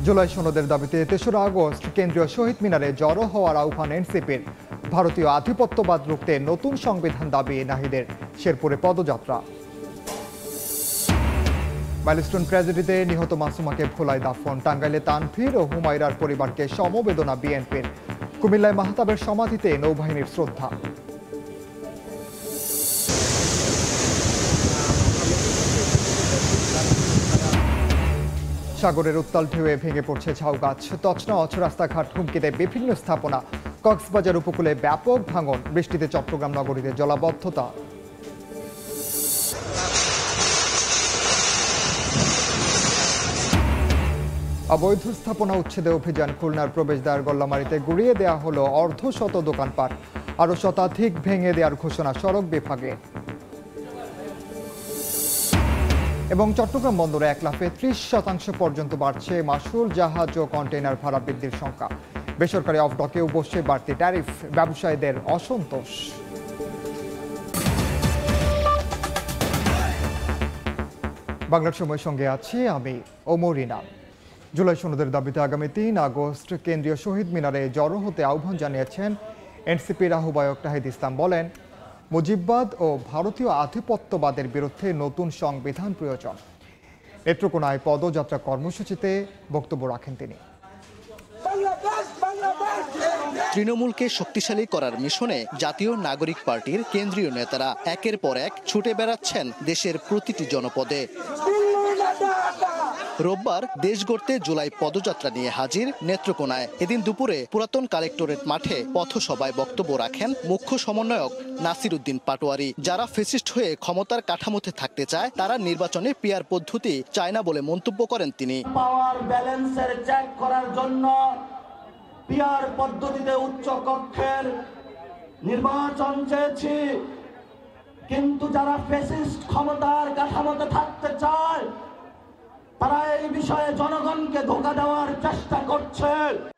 জুলাই সনদের দাবিতে ৩রা আগস্ট কেন্দ্রীয় শহীদ মিনারে জড়ো হওয়ার আহ্বান এনসিপির। ভারতীয় আধিপত্যবাদ রুখতে নতুন সংবিধান দাবি নাহিদের। শেরপুরে পদযাত্রা। মাইলস্টোন ট্র্যাজেডিতে নিহত মাসুমাকে ভোলায় দাফন। টাঙ্গাইলে তানভীর ও হুমায়রার পরিবারকে সমবেদনা বিএনপির। কুমিল্লায় মাহতাবের সমাধিতে নৌবাহিনীর শ্রদ্ধা। সাগরের উত্তাল ঢেউয়ে ভেঙে পড়ছে ঝাউগাছ। তছনছ রাস্তাঘাট হুমকিতে বিভিন্ন স্থাপনা। কক্সবাজার উপকূলে ব্যাপক ভাঙন। বৃষ্টিতে চট্টগ্রাম নগরীতে জলাবদ্ধতা। অবৈধ স্থাপনা উচ্ছেদে অভিযান। খুলনার প্রবেশদ্বার গল্লামারীতে গুড়িয়ে দেওয়া হলো অর্ধশত দোকানপাট। আরও শতাধিক ভেঙে দেওয়ার ঘোষণা সড়ক বিভাগে। এবং চট্টগ্রাম বন্দরে এক লাফে ৩০% পর্যন্ত বাড়ছে মাসুল, জাহাজ ও কন্টেইনার ভাড়া বৃদ্ধির সংখ্যা। বেসরকারি অফডকেও বসছে বাড়তি ট্যারিফ। ব্যবসায়ীদের অসন্তোষ। বাংলার সময়ের সঙ্গে আছি আমি ওমর ইনাম। জুলাই সনদের দাবিতে আগামী ৩ আগস্ট কেন্দ্রীয় শহীদ মিনারে জড়ো হতে আহ্বান জানিয়েছেন এনসিপির আহ্বায়ক নাহিদ ইসলাম। বলেন, মুজিববাদ ও ভারতীয় আধিপত্যবাদের বিরুদ্ধে নতুন সংবিধান প্রয়োজন। নেত্রকোনায় পদযাত্রা কর্মসূচিতে বক্তব্য রাখেন তিনি। তৃণমূলকে শক্তিশালী করার মিশনে জাতীয় নাগরিক পার্টির কেন্দ্রীয় নেতারা একের পর এক ছুটে বেড়াচ্ছেন দেশের প্রতিটি জনপদে। রোববার দেশ গড়তে জুলাই পদযাত্রা নিয়ে হাজির নেত্রকোনায়। এদিন দুপুরে পুরাতন কালেক্টরেট মাঠে পথসভায় বক্তব্য রাখেন মুখ্য সমন্বয়ক নাসির উদ্দিন পাটোয়ারি। যারা ফ্যাসিস্ট হয়ে ক্ষমতার কাঠামোতে থাকতে চায় তারা নির্বাচনে পিআর পদ্ধতি চায় না বলে মন্তব্য করেন তিনি। পাওয়ার ব্যালেন্সের চেক করার জন্য পিআর পদ্ধতিতে উচ্চ কক্ষের নির্বাচন চেয়েছি, কিন্তু যারা ফ্যাসিস্ট ক্ষমতার কাঠামোতে থাকতে চায় তারা এই বিষয়ে জনগণকে ধোঁকা দেওয়ার চেষ্টা করছে।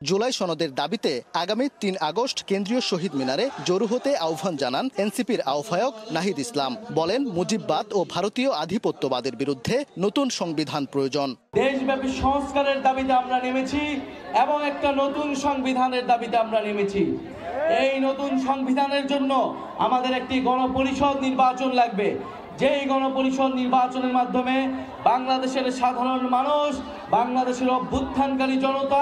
জুলাই সনদের দাবিতে আগামী ৩ আগস্ট কেন্দ্রীয় শহীদ মিনারে জড়ো হতে আহ্বান জানান এনসিপির আহ্বায়ক নাহিদ ইসলাম। বলেন, মুজিববাদ ও ভারতীয় আধিপত্যবাদের বিরুদ্ধে নতুন সংবিধান প্রয়োজন। দেশব্যাপী সংস্কারের দাবিতে আমরা নেমেছি এবং একটা নতুন সংবিধানের দাবিতে আমরা নেমেছি। এই নতুন সংবিধানের জন্য আমাদের একটি গণপরিষদ নির্বাচন লাগবে। যেই গণপরিষদ নির্বাচনের মাধ্যমে বাংলাদেশের সাধারণ মানুষ, বাংলাদেশের অভ্যুত্থানকারী জনতা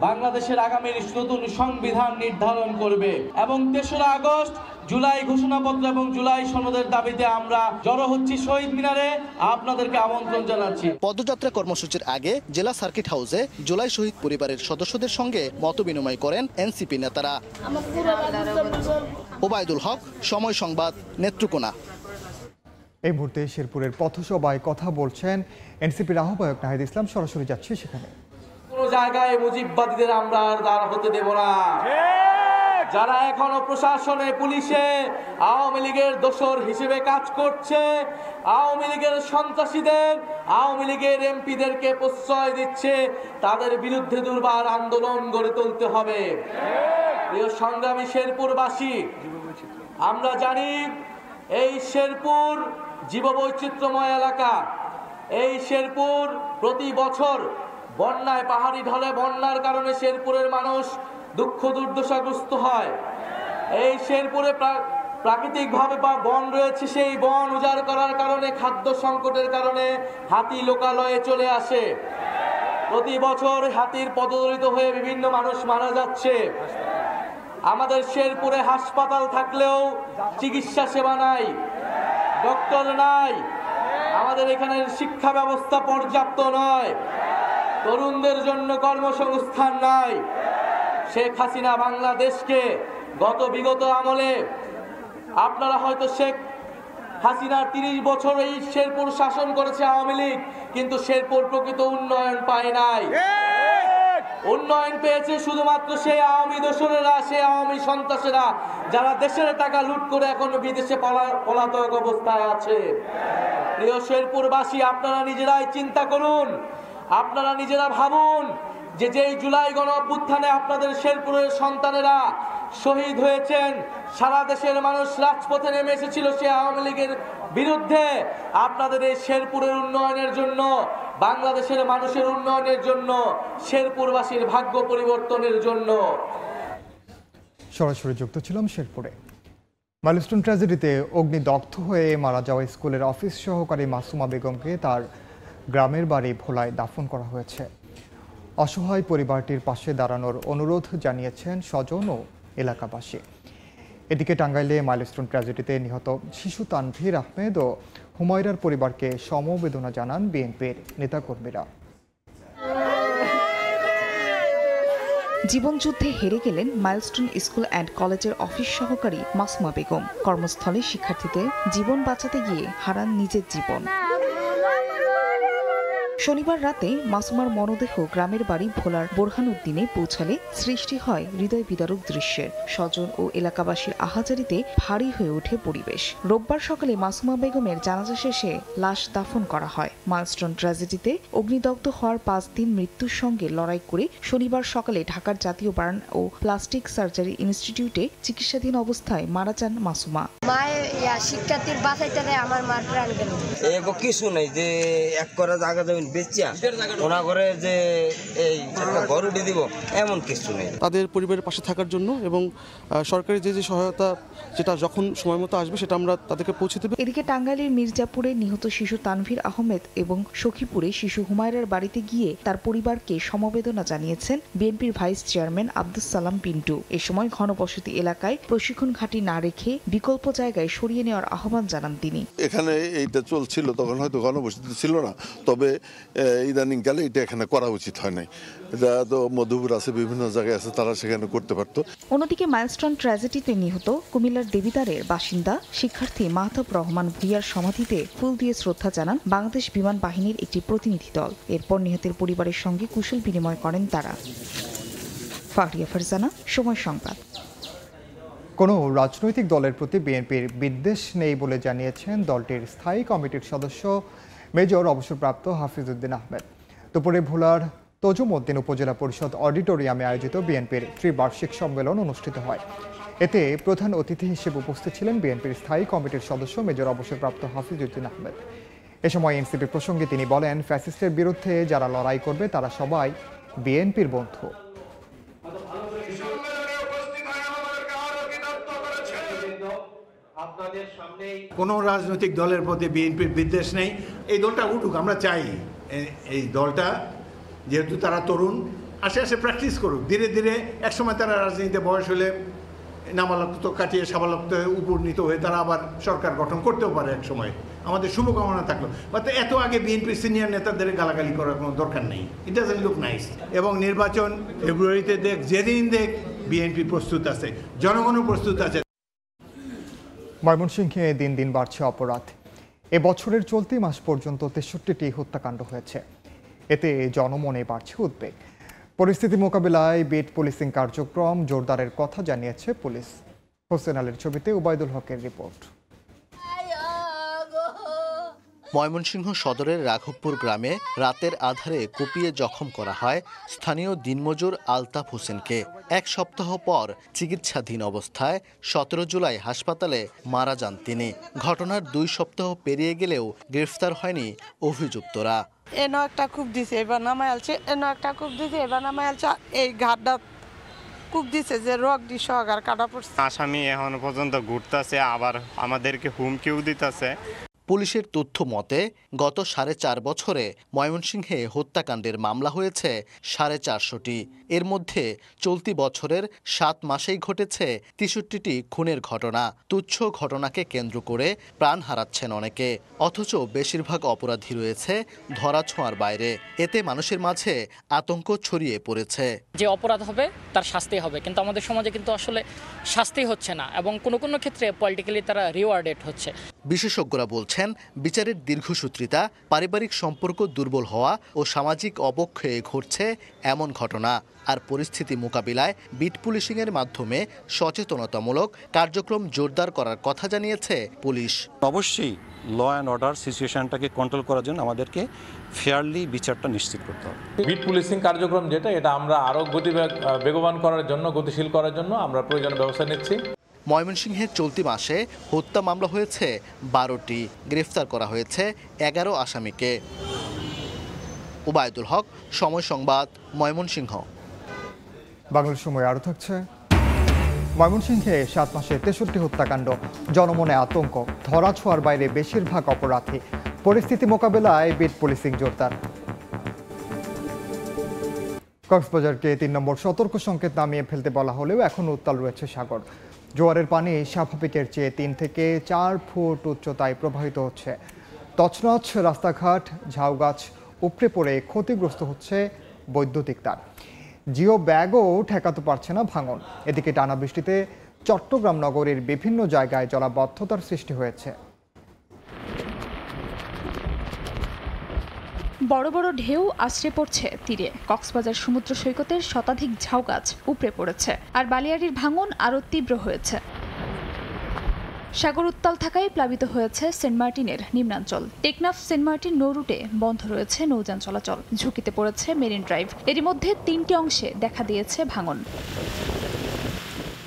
বাংলাদেশের আগামী নতুন সংবিধান নির্ধারণ করবে। এবং ৩রা আগস্ট জুলাই ঘোষণাপত্র এবং জুলাই সনদের দাবিতে আমরা জড়ো হচ্ছি শহীদ মিনারে। আপনাদেরকে আমন্ত্রণ জানাচ্ছি। পদযাত্রা কর্মসূচির আগে জেলা সার্কিট হাউসে জুলাই শহীদ পরিবারের সদস্যদের সঙ্গে মতবিনিময় করেন এনসিপি নেতারা। ওবায়দুল হক, সময় সংবাদ, নেত্রকোনা। এই মুহূর্তে শেরপুরের পথসভায় কথা বলছেন এনসিপির আহ্বায়ক নাহিদ ইসলাম। সরাসরি যাচ্ছি সেখানে। কোন জায়গায় মুজিববাদীদের আমরা আর দাঁড় হতে দেব না। যারা এখনো প্রশাসনে, পুলিশে আওয়ামী লীগের দোসর হিসেবে কাজ করছে, আওয়ামী লীগের সন্ত্রাসীদের, আওয়ামী লীগের এমপিদেরকে প্রশ্রয় দিচ্ছে, তাদের বিরুদ্ধে দুর্বার আন্দোলন গড়ে তুলতে হবে। প্রিয় সংগ্রামী শেরপুরবাসী, আমরা জানি এই শেরপুর জীববৈচিত্র্যময় এলাকা। এই শেরপুর প্রতি বছর বন্যায়, পাহাড়ি ঢলে বন্যার কারণে শেরপুরের মানুষ দুঃখ দুর্দশাগ্রস্ত হয়। এই শেরপুরে প্রাকৃতিকভাবে বন রয়েছে, সেই বন উজাড় করার কারণে, খাদ্য সংকটের কারণে হাতি লোকালয়ে চলে আসে। প্রতি বছর হাতির পদদলিত হয়ে বিভিন্ন মানুষ মারা যাচ্ছে। আমাদের শেরপুরে হাসপাতাল থাকলেও চিকিৎসা সেবা নাই, ডক্টর নাই। আমাদের এখানে শিক্ষা ব্যবস্থা পর্যাপ্ত নয়, তরুণদের জন্য কর্মসংস্থান নাই। শেখ হাসিনা বাংলাদেশকে বিগত আমলে, আপনারা হয়তো শেখ হাসিনার 30 বছর এই শেরপুর শাসন করেছে আওয়ামী লীগ, কিন্তু শেরপুর প্রকৃত উন্নয়ন পায় নাই। উন্নয়ন পেয়েছে শুধুমাত্র সেই আওয়ামী দোসরেরা, সেই আওয়ামী সন্ত্রাসীরা, যারা দেশের টাকা লুট করে এখন বিদেশে পলাতক অবস্থায় আছে। প্রিয় শেরপুরবাসী, আপনারা নিজেরাই চিন্তা করুন, আপনারা নিজেরা ভাবুন যে যেই জুলাই গণ অভ্যুত্থানে আপনাদের শেরপুরের সন্তানেরা শহীদ হয়েছেন, সারা দেশের মানুষ রাজপথে নেমে এসেছিল সে আওয়ামী লীগের বিরুদ্ধে। আপনাদের এই শেরপুরের উন্নয়নের জন্য বাংলাদেশের মানুষের উন্নয়নের জন্য, শেরপুরবাসীর ভাগ্য পরিবর্তনের জন্য। সরাসরি যুক্ত ছিলাম শেরপুরে। মাইলস্টোন ট্র্যাজেডিতে অগ্নিদগ্ধ হয়ে মারা যাওয়া স্কুলের অফিস সহকারী মাসুমা বেগমকে তার গ্রামের বাড়ি ভোলায় দাফন করা হয়েছে। অসহায় পরিবারটির পাশে দাঁড়ানোর অনুরোধ জানিয়েছেন স্বজন ও এলাকাবাসী। এদিকে টাঙ্গাইলে মাইলস্টোন ট্র্যাজেডিতে নিহত শিশু তানভীর আহমেদ ও হুমায়রার পরিবারকে সমবেদনা জানান বিএনপির নেতাকর্মীরা। জীবনযুদ্ধে হেরে গেলেন মাইলস্টোন স্কুল অ্যান্ড কলেজের অফিস সহকারী মাসুমা বেগম। কর্মস্থলে শিক্ষার্থীদের জীবন বাঁচাতে গিয়ে হারান নিজের জীবন। শনিবার রাতে মাসুমার মরদেহ গ্রামের বাড়ি ভোলার বোরহানউদ্দিনে পৌঁছালে সৃষ্টি হয় হৃদয় বিদারক দৃশ্যের। স্বজন ও এলাকাবাসীর আহাজারিতে ভারী হয়ে ওঠে পরিবেশ। রোববার সকালে মাসুমা বেগমের জানাজা শেষে লাশ দাফন করা হয়। মাইলস্টোন ট্র্যাজেডিতে অগ্নিদগ্ধ হওয়ার 5 দিন মৃত্যুর সঙ্গে লড়াই করে শনিবার সকালে ঢাকার জাতীয় বার্ন ও প্লাস্টিক সার্জারি ইনস্টিটিউটে চিকিৎসাধীন অবস্থায় মারা যান মাসুমা। শিক্ষার্থীর বাঁচাইতে আমার মার প্রাণ গেল। কিছু নেই যে এক করে জায়গা জমি বেচিয়া ওনা করে যে এই একটা ঘর উঠে দিব এমন কিছু নেই। তাদের পরিবারের পাশে থাকার জন্য এবং সরকারি যে সহায়তা যেটা যখন সময় মতো আসবে সেটা আমরা তাদেরকে পৌঁছে দেব। এদিকে টাঙ্গাইলের মির্জাপুরে নিহত শিশু তানভীর আহমেদ এবং সখীপুরে শিশু হুমায়রার বাড়িতে গিয়ে তার পরিবারকে সমবেদনা জানিয়েছেন বিএনপির ভাইস চেয়ারম্যান আব্দুস সালাম পিন্টু। এ সময় ঘনবসতি এলাকায় প্রশিক্ষণ ঘাঁটি না রেখে বিকল্প জায়গায় সরিয়ে নেওয়ার আহ্বান জানান তিনি। এখানে এইটা চলছিল তখন হয়তো ঘনবসতি ছিল না, তবে ইদানিং কালে এটা এখানে করা উচিত হয় নাই। এটা তো মধুপুর আছে, বিভিন্ন জায়গায় আছে, তারা সেখানে করতে পারতো। অন্যদিকে মাইলস্টোন ট্র্যাজেডিতে নিহত কুমিল্লার দেবিদ্বারের বাসিন্দা শিক্ষার্থী মাহতাব রহমান ভুইয়ার সমাধিতে ফুল দিয়ে শ্রদ্ধা জানান বাংলাদেশ বিমান বাহিনীর একটি প্রতিনিধি দল। এরপর নিহতের পরিবারের সঙ্গে কুশল বিনিময় করেন তারা। ফাহরিয়া ফারজানা, সময় সংবাদ। কোনো রাজনৈতিক দলের প্রতি বিএনপির বিদ্বেষ নেই বলে জানিয়েছেন দলটির স্থায়ী কমিটির সদস্য মেজর অবসরপ্রাপ্ত হাফিজউদ্দিন আহমেদ। দুপুরে ভোলার তজুমউদ্দিন উপজেলা পরিষদ অডিটোরিয়ামে আয়োজিত বিএনপির ত্রিবার্ষিক সম্মেলন অনুষ্ঠিত হয়। এতে প্রধান অতিথি হিসেবে উপস্থিত ছিলেন বিএনপির স্থায়ী কমিটির সদস্য মেজর অবসরপ্রাপ্ত হাফিজউদ্দিন আহমেদ। এ সময় এনসিপি প্রসঙ্গে তিনি বলেন, ফ্যাসিস্টের বিরুদ্ধে যারা লড়াই করবে তারা সবাই বিএনপির বন্ধু। কোনো রাজনৈতিক দলের প্রতি বিএনপির বিদ্বেষ নেই। এই দলটা উঠুক, আমরা চাই এই দলটা, যেহেতু তারা তরুণ, আস্তে প্র্যাকটিস করুক। ধীরে ধীরে একসময় তারা রাজনীতিতে বয়স হলে নাবালক কাটিয়ে সাবালক উপনীত হয়ে তারা আবার সরকার গঠন করতেও পারে এক সময়। আমাদের শুভকামনা থাকলো। অর্থাৎ এত আগে বিএনপির সিনিয়র নেতাদের গালাগালি করার কোনো দরকার নেই। It doesn't look nice. এবং নির্বাচন ফেব্রুয়ারিতে দেখ, যেদিন দেখ বিএনপি প্রস্তুত আছে, জনগণও প্রস্তুত আছে। ময়মনসিংহে দিন দিন বাড়ছে অপরাধ। এবছরের চলতি মাস পর্যন্ত 63টি হত্যাকাণ্ড হয়েছে। এতে জনমনে বাড়ছে উদ্বেগ। পরিস্থিতি মোকাবিলায় বিট পুলিশিং কার্যক্রম জোরদারের কথা জানিয়েছে পুলিশ। হোসেন আলীর ছবিতে ওবায়দুল হকের রিপোর্ট। ময়মনসিংহ সদরের রাঘবপুর গ্রামে রাতের আধারে কুপিয়ে জখম করা হয় স্থানীয় দিনমজুর আলতাফ হোসেনকে। 1 সপ্তাহ পর চিকিৎসাধীন অবস্থায় 17 জুলাই হাসপাতালে মারা যান তিনি। ঘটনার 2 সপ্তাহ পেরিয়ে গেলেও গ্রেফতার হয়নি অভিযুক্তরা। এনো একটা কূপ দিছে, এবার নামায় আলছে, এনো একটা কূপ দিছে, এবার নামায় আলছে। এই ঘাটটা কূপ দিছে যে রক দি সহকার কাটা পড়ছে। আসামি এখনো পর্যন্ত ঘুরতেছে, আবার আমাদেরকে হুমকিও দিতেছে। পুলিশের তথ্য মতে গত 4.5 বছরে ময়মনসিংহে হত্যাকাণ্ডের মামলা হয়েছে 450টি। এর মধ্যে চলতি বছরের 7 মাসেই ঘটেছে 63টি খুনের ঘটনা। তুচ্ছ ঘটনাকে কেন্দ্র করে প্রাণ হারাচ্ছেন অনেকে, অথচ বেশিরভাগ অপরাধী রয়েছে ধরাছোঁয়ার বাইরে। এতে মানুষের মাঝে আতঙ্ক ছড়িয়ে পড়েছে। যে অপরাধ হবে তার শাস্তি হবে, কিন্তু আমাদের সমাজে কিন্তু আসলে শাস্তি হচ্ছে না, এবং কোনো কোনো ক্ষেত্রে পলিটিক্যালি তারা রিওয়ার্ডেড হচ্ছে। বিশেষজ্ঞরা বলছেন, বিচারের দীর্ঘসূত্রিতা, পারিবারিক সম্পর্ক দুর্বল হওয়া ও সামাজিক অবক্ষয়ে ঘটছে এমন ঘটনা। আর পরিস্থিতি মোকাবিলায় বিট পুলিশিংয়ের মাধ্যমে সচেতনতামূলক কার্যক্রম জোরদার করার কথা জানিয়েছে পুলিশ। অবশ্যই ল অ্যান্ড অর্ডার সিচুয়েশনটাকে কন্ট্রোল করার জন্য আমাদেরকে ফেয়ারলি বিচারটা নিশ্চিত করতে হবে। বিট পুলিশিং কার্যক্রম এটা আমরা আরও বেগবান করার জন্য, গতিশীল করার জন্য আমরা প্রয়োজনীয় ব্যবস্থা নিচ্ছি। ময়মনসিংহে চলতি মাসে হত্যা মামলা হয়েছে 12টি, গ্রেফতার করা হয়েছে 11 আসামিকে। ওবায়দুল হক, সময় সংবাদ, ময়মনসিংহ। বাংলার সময় আরও থাকছে। ময়মনসিংহে 7 মাসে 63 হত্যাকাণ্ড, জনমনে আতঙ্ক, ধরাছোঁয়ার বাইরে বেশিরভাগ অপরাধী। পরিস্থিতি মোকাবেলায় বিট পুলিশিং জোরদার। কক্সবাজারকে 3 নম্বর সতর্ক সংকেত নামিয়ে ফেলতে বলা হলেও এখনও উত্তাল রয়েছে সাগর। জোয়ারের পানি স্বাভাবিকের চেয়ে 3 থেকে 4 ফুট উচ্চতায় প্রবাহিত হচ্ছে। তছনছ রাস্তাঘাট, ঝাউগাছ উপড়ে পড়ে ক্ষতিগ্রস্ত হচ্ছে বৈদ্যুতিক তার। জিও ব্যাগও ঠেকাতে পারছে না ভাঙন। এদিকে টানা বৃষ্টিতে চট্টগ্রাম নগরের বিভিন্ন জায়গায় জলাবদ্ধতার সৃষ্টি হয়েছে। বড় বড় ঢেউ আছড়ে পড়ছে তীরে। কক্সবাজার সমুদ্র সৈকতের শতাধিক ঝাউগাছ উপড়ে পড়েছে, আর বালিয়াড়ির ভাঙন আরও তীব্র হয়েছে। সাগর উত্তাল থাকায় প্লাবিত হয়েছে সেন্ট মার্টিনের নিম্নাঞ্চল। টেকনাফ সেন্ট মার্টিন নৌ রুটে বন্ধ রয়েছে নৌযান চলাচল, ঝুঁকিতে পড়েছে মেরিন ড্রাইভ। এরই মধ্যে 3টি অংশে দেখা দিয়েছে ভাঙন।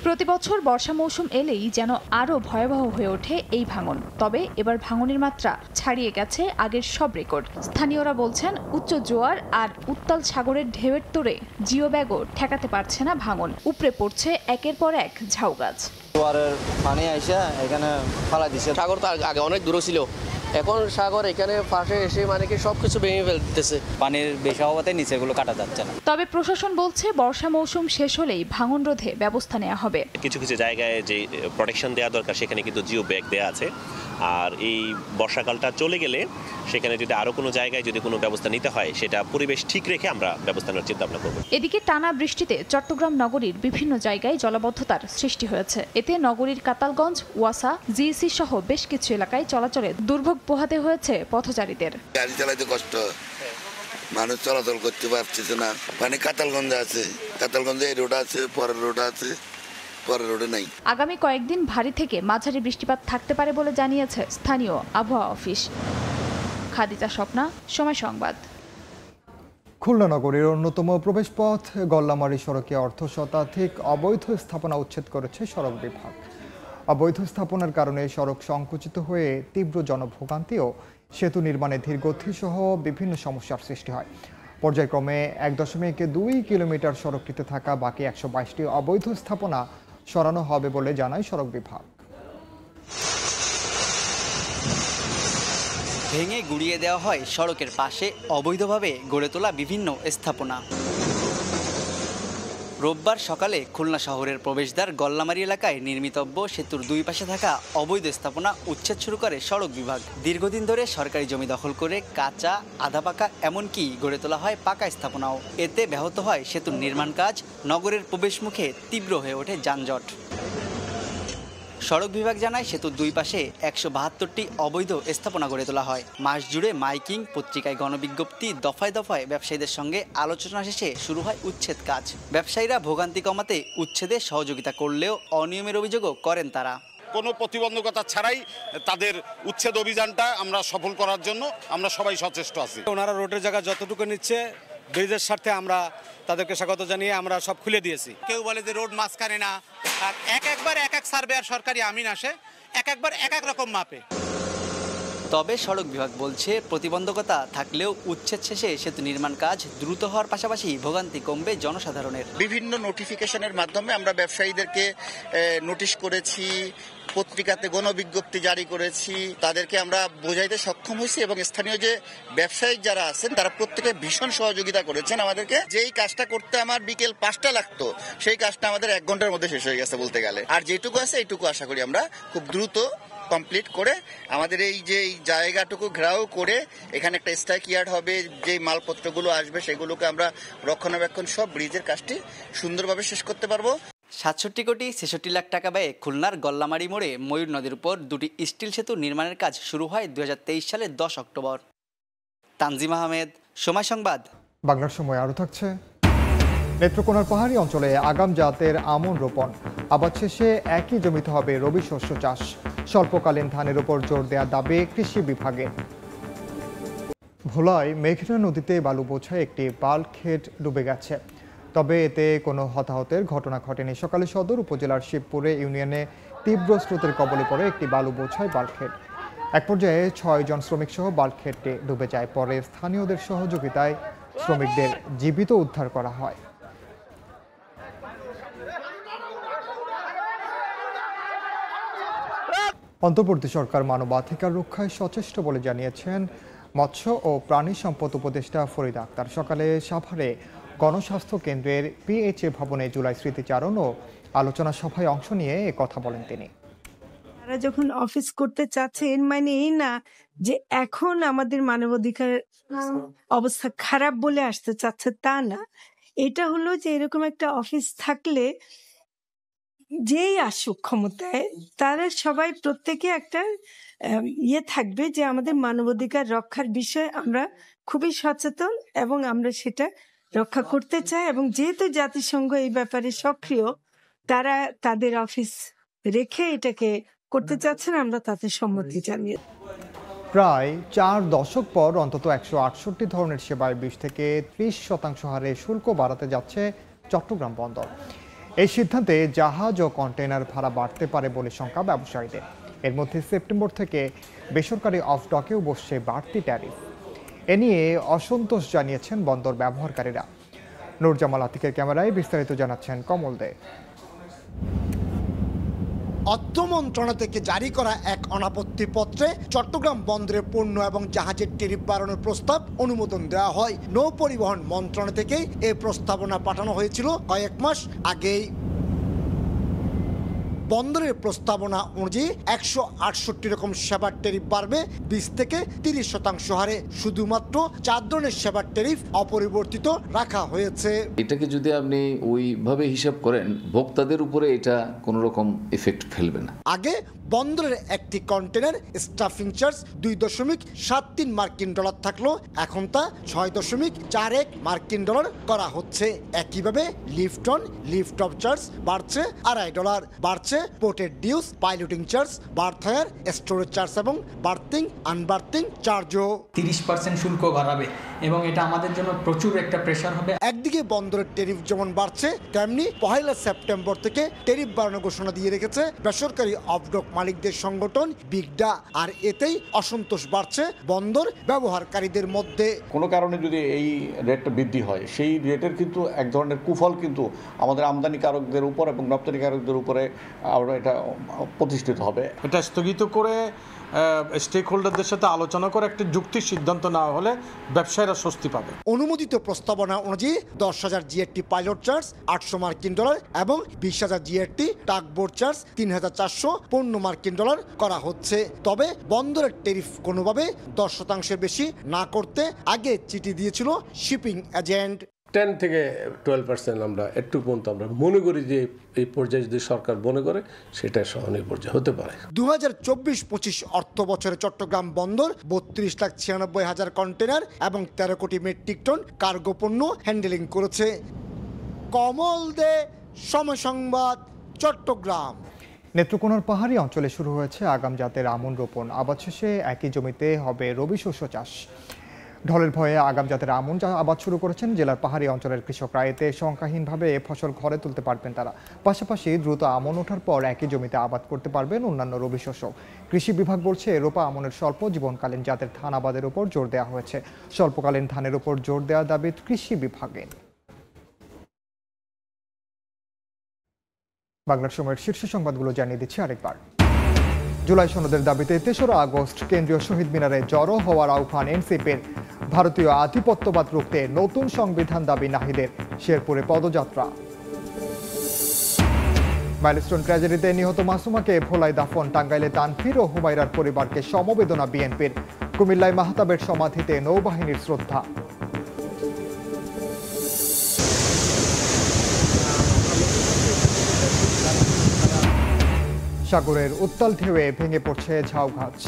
প্রতি বছর বর্ষা মৌসুম এলেই যেন আরও ভয়াবহ হয়ে ওঠে এই ভাঙন। তবে এবার ভাঙনের মাত্রা ছাড়িয়ে গেছে আগের সব রেকর্ড। স্থানীয়রা বলছেন, উচ্চ জোয়ার আর উত্তাল সাগরের ঢেউয়ের তোড়ে জিও ব্যাগও ঠেকাতে পারছে না ভাঙন। উপড়ে পড়ছে একের পর এক ঝাউগাছ। জোয়ারের পানি আইসা এখানে ফালা দিছে। সাগর তো আগে অনেক দূরে ছিল, এখন সাগর এখানে পাশে এসে মানে কি সবকিছু ভেঙে ফেলতেছে। পানির বেশি হওয়াতে নিচেগুলো কাটা যাচ্ছে না। তবে প্রশাসন বলছে, বর্ষা মৌসুম শেষ হলেই ভাঙন রোধে ব্যবস্থা নেওয়া হবে। কিছু কিছু জায়গায় যে প্রোটেকশন দেওয়া দরকার সেখানে কিন্তু জিও ব্যাগ দেওয়া আছে। আর এই বর্ষাকালটা চলে গেলে সেখানে যদি আরো কোনো জায়গায় যদি কোনো ব্যবস্থা নিতে হয়, সেটা পরিবেশ ঠিক রেখে আমরা ব্যবস্থা নেওয়ার চিন্তা ভাবনা করব। এদিকে টানা বৃষ্টিতে চট্টগ্রাম নগরীর বিভিন্ন জায়গায় জলাবদ্ধতার সৃষ্টি হয়েছে। এতে নগরীর কাতালগঞ্জ, ওয়াসা, জিইসি সহ বেশ কিছু এলাকায় চলাচলে দুর্ভোগ পোহাতে হয়েছে পথচারীদের। গাড়ি চালাইতে কষ্ট, মানুষ চলাচল করতে পারছে না। মানে কাতালগঞ্জ আছে, কাতালগঞ্জে এই রোড আছে, পরের রোড আছে, আগামী কয়েকদিন ভারী থেকে মাঝারি বৃষ্টিপাত থাকতে পারে বলে জানিয়েছে স্থানীয় আবহাওয়া অফিস। খাদিজা স্বপ্না, সময় সংবাদ। খুলনা নগরীর অন্যতম প্রবেশপথ গল্লামারী সড়কে অর্ধশতাধিক অবৈধ স্থাপনা উচ্ছেদ করেছে সড়ক বিভাগ। অবৈধ স্থাপনার কারণে সড়ক সংকুচিত হয়ে তীব্র জনভোগান্তি ও সেতু নির্মাণে ধীরগতি সহ বিভিন্ন সমস্যার সৃষ্টি হয়। পর্যায়ক্রমে 1.2 কিলোমিটার সড়কটিতে থাকা বাকি 122টি অবৈধ স্থাপনা সরানো হবে বলে জানায় সড়ক বিভাগ। ভেঙে গুড়িয়ে দেওয়া হয় সড়কের পাশে অবৈধভাবে গড়ে তোলা বিভিন্ন স্থাপনা। রোববার সকালে খুলনা শহরের প্রবেশদ্বার গল্লামারী এলাকায় নির্মিতব্য সেতুর 2 পাশে থাকা অবৈধ স্থাপনা উচ্ছেদ শুরু করে সড়ক বিভাগ। দীর্ঘদিন ধরে সরকারি জমি দখল করে কাঁচা, আধা পাকা এমনকি গড়ে তোলা হয় পাকা স্থাপনাও। এতে ব্যাহত হয় সেতুর নির্মাণ কাজ, নগরের প্রবেশমুখে তীব্র হয়ে ওঠে যানজট। সড়ক বিভাগ জানায়, সেতুর 2 পাশে 172টি অবৈধ স্থাপনা গড়ে তোলা হয়। মাস জুড়ে মাইকিং, পত্রিকায় গণবিজ্ঞপ্তি, দফায় দফায় ব্যবসায়ীদের সঙ্গে আলোচনা শেষে শুরু হয় উচ্ছেদ কাজ। ব্যবসায়ীরা ভোগান্তি কমাতে উচ্ছেদে সহযোগিতা করলেও অনিয়মের অভিযোগও করেন তারা। কোনো প্রতিবন্ধকতা ছাড়াই তাদের উচ্ছেদ অভিযানটা আমরা সফল করার জন্য আমরা সবাই সচেষ্ট আছি। ওনারা রোডের জায়গা যতটুকু নিচ্ছে, ব্রিজের স্বার্থে আমরা তাদেরকে স্বাগত জানিয়ে আমরা সব খুলে দিয়েছি। কেউ বলে যে রোড মাঝখানে না, আর একবার এক সার্ভেয়ার সরকারি আমিন আসে, একবার এক রকম মাপে। তবে সড়ক বিভাগ বলছে, প্রতিবন্ধকতা থাকলেও উচ্ছেদ শেষে সেতু নির্মাণ কাজ দ্রুত হওয়ার পাশাপাশি ভোগান্তি কমবে জনসাধারণের। বিভিন্ন নোটিফিকেশনের মাধ্যমে আমরা ব্যবসায়ীদেরকে নোটিশ করেছি, পত্রিকাতে গণবিজ্ঞপ্তি জারি করেছি, তাদেরকে আমরা বোঝাইতে সক্ষম হয়েছি এবং স্থানীয় যে ব্যবসায়ী যারা আছেন তারা প্রত্যেকে ভীষণ সহযোগিতা করেছেন আমাদেরকে। যেই কাজটা করতে আমার বিকেল 5টা লাগতো, সেই কাজটা আমাদের 1 ঘন্টার মধ্যে শেষ হয়ে গেছে বলতে গেলে। আর যেটুকু আছে এইটুকু আশা করি আমরা খুব দ্রুত কমপ্লিট করে আমাদের এই যে জায়গাটুকু ঘেরাও করে এখানে একটা স্ট্রাইক ইয়ার্ড হবে, যে মালপত্রগুলো আসবে সেগুলোকে আমরা রক্ষণাবেক্ষণ সব ব্রিজের কাজটি সুন্দরভাবে শেষ করতে পারবো। 67 কোটি 66 লাখ টাকা ব্যয়ে খুলনার গল্লামারী মোড়ে ময়ূর নদীর উপর 2টি স্টিল সেতু নির্মাণের কাজ শুরু হয় 2023 সালের 10 অক্টোবর। তানজিম আহমেদ, সময় সংবাদ। বাংলার সময় আরও থাকছে। নেত্রকোনার পাহাড়ি অঞ্চলে আগাম জাতের আমন রোপণ, আবাদ শেষে একই জমিতে হবে রবি শস্য চাষ। স্বল্পকালীন ধানের উপর জোর দেওয়ার দাবি কৃষি বিভাগে। ভোলায় মেঘনা নদীতে বালু বোঝায় একটি বাল্কহেড ডুবে গেছে, তবে এতে কোনো হতাহতের ঘটনা ঘটেনি। সকালে সদর উপজেলার শিবপুরে ইউনিয়নে তীব্র স্রোতের কবলে পড়ে একটি বালু বোঝায় বাল্কহেড। এক পর্যায়ে 6 জন শ্রমিক সহ বাল্কহেডটি ডুবে যায়। পরে স্থানীয়দের সহযোগিতায় শ্রমিকদের জীবিত উদ্ধার করা হয়। অন্তর্বর্তী সরকার মানবাধিকার রক্ষায় সচেষ্ট বলে জানিয়েছেন মৎস্য ও প্রাণী সম্পদ উপদেষ্টা ফরিদা আক্তার। সকালে সাভারে গণস্বাস্থ্য কেন্দ্রের পিএইচএ ভবনে জুলাই স্মৃতিচারণ ও আলোচনা সভায় অংশ নিয়ে কথা বলেন তিনি। তারা যখন অফিস করতে চাচ্ছে এর মানে এই না যে এখন আমাদের মানবাধিকার অবস্থা খারাপ বলে আসতে চাচ্ছে, তা না। এটা হলো যে এরকম একটা অফিস থাকলে যেই আসুক ক্ষমতায় তারা সবাই প্রত্যেকে একটা থাকবে যে আমাদের মানবাধিকার রক্ষার বিষয়ে আমরা খুবই সচেতন এবং আমরা সেটা রক্ষা করতে চাই। এবং যেহেতু জাতিসংঘ এই ব্যাপারে সক্রিয়, তারা তাদের অফিস রেখে এটাকে করতে চাচ্ছেন, আমরা তাতে সম্মতি জানিয়ে। প্রায় 4 দশক পর অন্তত 168 ধরনের সেবায় 20 থেকে 30% হারে শুল্ক বাড়াতে যাচ্ছে চট্টগ্রাম বন্দর। এই সিদ্ধান্তে জাহাজ ও কন্টেইনার ভাড়া বাড়তে পারে বলে শঙ্কা ব্যবসায়ীদের। এর মধ্যে সেপ্টেম্বর থেকে বেসরকারি অফ ডকেও বসছে বাড়তি ট্যারিফ। এ নিয়ে অসন্তোষ জানিয়েছেন বন্দর ব্যবহারকারীরা। নূরজামাল আতিকের ক্যামেরায় বিস্তারিত জানাচ্ছেন কমল দে। অর্থ মন্ত্রণালয় থেকে জারি করা এক অনাপত্তি পত্রে চট্টগ্রাম বন্দরে পণ্য এবং জাহাজের ট্যারিফ বাড়ানোর প্রস্তাব অনুমোদন দেওয়া হয়। নৌ পরিবহন মন্ত্রণালয় থেকে এই প্রস্তাবনা পাঠানো হয়েছিল কয়েক মাস আগেই। বন্দরের প্রস্তাবনা অনুযায়ী 168 রকম সেবার ট্যারিফ বাড়বে 20 থেকে 30% হারে। শুধুমাত্র 4 ধরনের সেবার ট্যারিফ অপরিবর্তিত রাখা হয়েছে। এটাকে যদি আপনি ওইভাবে হিসাব করেন, ভোক্তাদের উপরে এটা কোনো রকম এফেক্ট ফেলবে না। আগে বন্দরের একটি কন্টেনার স্টাফিং চার্জ $2.73 মার্কিন থাকলো, এখন তা $6.41 মার্কিন করা হচ্ছে। একইভাবে lift on lift off charge বাড়ছে $2.5, বাড়ছে পোর্টের dues, piloting charge, berth hire, storage charge এবং বার্থিং আনবার্থিং চার্জও 30% শুল্ক বাড়াবে এবং এটা আমাদের জন্য প্রচুর একটা প্রেসার হবে। একদিকে বন্দরের ট্যারিফ যেমন বাড়ছে, তেমনি 1 সেপ্টেম্বর থেকে ট্যারিফ বাড়ানোর ঘোষণা দিয়ে রেখেছে বেসরকারি অফডক মালিকদের সংগঠন বিগডা। আর এতেই অসন্তোষ বাড়ছে বন্দর ব্যবহারকারীদের মধ্যে। কোনো কারণে যদি এই রেটটা বৃদ্ধি হয়, সেই রেটের কিন্তু এক ধরনের কুফল কিন্তু আমাদের আমদানিকারকদের উপর এবং রপ্তানিকারকদের উপরে এটা প্রতিষ্ঠিত হবে। এটা স্থগিত করে স্টেক হোল্ডারদের সাথে আলোচনা করে একটা যুক্তির সিদ্ধান্ত নেওয়া হলে ব্যবসায়ীরা স্বস্তি পাবে। অনুমোদিত প্রস্তাবনা অনুযায়ী 10,000 জিএসটি পাইলট চার্জ $800 মার্কিন এবং 20,000 জিএসটি টাগবোট চার্জ $3,450 মার্কিন করা হচ্ছে। তবে বন্দরের ট্যারিফ কোনোভাবে 10% বেশি না করতে আগে চিঠি দিয়েছিল শিপিং এজেন্ট। 10 থেকে 12% আমরা একটু পর্যন্ত আমরা মনে করি যে এই পর্যায়ে যদি সরকার মনে করে সেটা সহনীয় পর্যায়ে হতে পারে। 2024-25 অর্থ বছরে চট্টগ্রাম বন্দর 32,96,000 কন্টেনার এবং 13 কোটি মেট্রিক টন কার্গো পণ্য হ্যান্ডেলিং করেছে। কমল দে, সময় সংবাদ, চট্টগ্রাম। নেত্রকোনার পাহাড়ি অঞ্চলে শুরু হয়েছে আগাম জাতের আমন রোপণ। আবাদ শেষে একই জমিতে হবে রবি শস্য চাষ। ঢলের ভয়ে আগাম জাতের আমন আবাদ শুরু করেছেন জেলার পাহাড়ি অঞ্চলের কৃষকরা। এতে শঙ্কাহীনভাবে এ ফসল ঘরে তুলতে পারবেন তারা। পাশাপাশি দ্রুত আমন ওঠার পর একই জমিতে আবাদ করতে পারবেন অন্যান্য রবি শস্য। কৃষি বিভাগ বলছে রোপা আমনের স্বল্প জীবনকালীন জাতের ধান আবাদের উপর জোর দেওয়া হয়েছে। স্বল্পকালীন ধানের উপর জোর দেওয়া দাবি কৃষি বিভাগের। বাংলার সময়ের শীর্ষ সংবাদগুলো জানিয়ে দিচ্ছি আরেকবার। জুলাই সনদের দাবিতে 3রা আগস্ট কেন্দ্রীয় শহীদ মিনারে জড়ো হওয়ার আহ্বান এনসিপির। ভারতীয় আধিপত্যবাদ রুখতে নতুন সংবিধান দাবি নাহিদের। শেরপুরে পদযাত্রা। মাইলস্টোন ট্র্যাজেডিতে নিহত মাসুমাকে ভোলায় দাফন। টাঙ্গাইলে তানভীর ও হুমায়রার পরিবারকে সমবেদনা বিএনপির। কুমিল্লায় মাহতাবের সমাধিতে নৌবাহিনীর শ্রদ্ধা। সাগরের উত্তাল ঢেউয়ে ভেঙে পড়ছে ঝাউগাছ।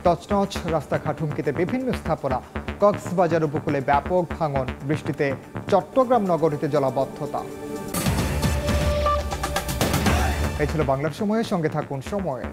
তছনছ রাস্তাঘাট হুমকিতে বিভিন্ন স্থাপনা। কক্সবাজার উপকূলে ব্যাপক ভাঙন। বৃষ্টিতে চট্টগ্রাম নগরীতে জলাবদ্ধতা। এই ছিল বাংলার সময়ের সঙ্গে থাকুন সময়ের।